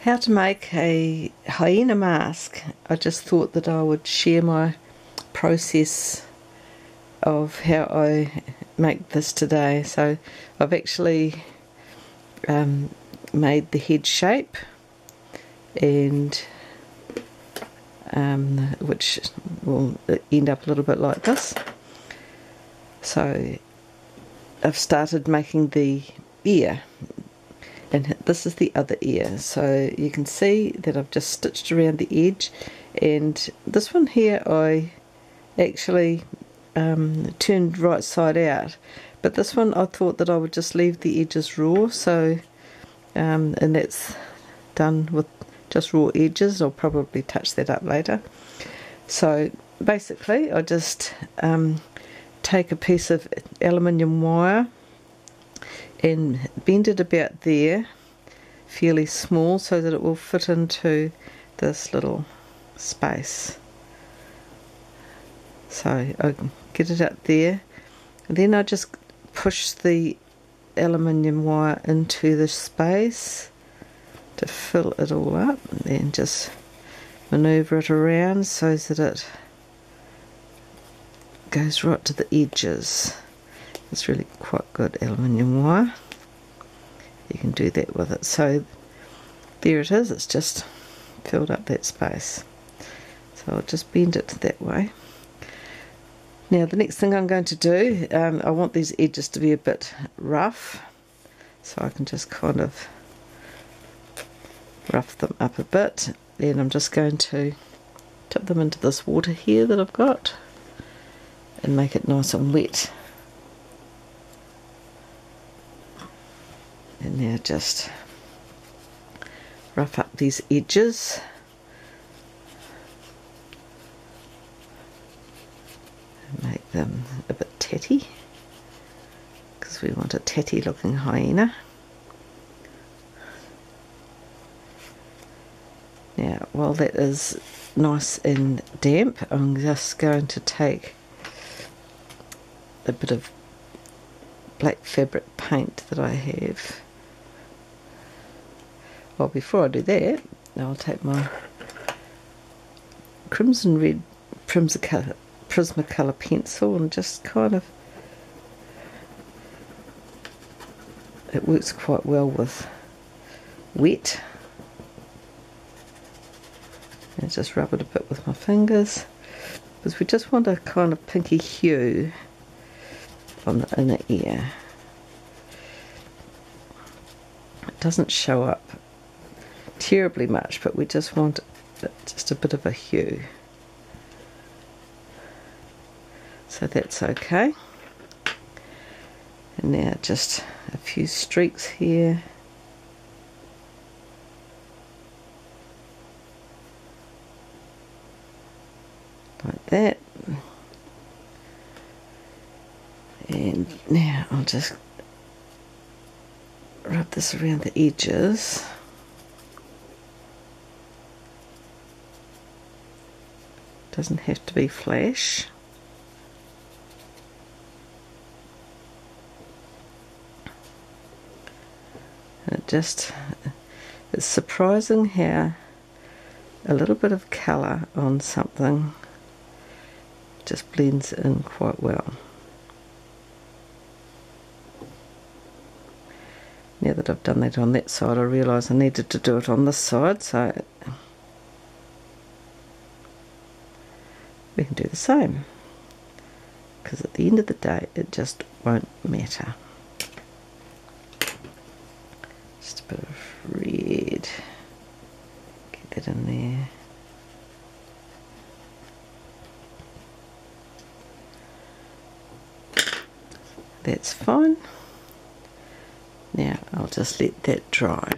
How to make a hyena mask. I just thought that I would share my process of how I make this today. So I've actually made the head shape, and which will end up a little bit like this. So I've started making the ear, and this is the other ear. So you can see that I've just stitched around the edge, and this one here I actually turned right side out, but this one I thought that I would just leave the edges raw. So and that's done with just raw edges. I'll probably touch that up later. So basically I just take a piece of aluminium wire and bend it about there, fairly small, so that it will fit into this little space. So I get it up there, and then I just push the aluminium wire into the space to fill it all up, and then just maneuver it around so that it goes right to the edges. It's really quite good aluminium wire. You can do that with it. So there it is, it's just filled up that space. So I'll just bend it that way. Now the next thing I'm going to do, I want these edges to be a bit rough, so I can just kind of rough them up a bit. Then I'm just going to tip them into this water here that I've got and make it nice and wet. And now just rough up these edges. And make them a bit tatty, because we want a tatty looking hyena. Now while that is nice and damp, I'm just going to take a bit of black fabric paint that I have. Well, before I do that, I'll take my crimson red Prismacolor pencil and just kind of, it works quite well with wet, and just rub it a bit with my fingers, because we just want a kind of pinky hue on the inner ear. It doesn't show up terribly much, but we just want just a bit of a hue. So that's okay. And now just a few streaks here. Like that. And now I'll just rub this around the edges. Doesn't have to be flash. And it just, it's surprising how a little bit of colour on something just blends in quite well. Now that I've done that on that side, I realise I needed to do it on this side, so we can do the same, because at the end of the day it just won't matter. Just a bit of red, get that in there. That's fine. Now I'll just let that dry.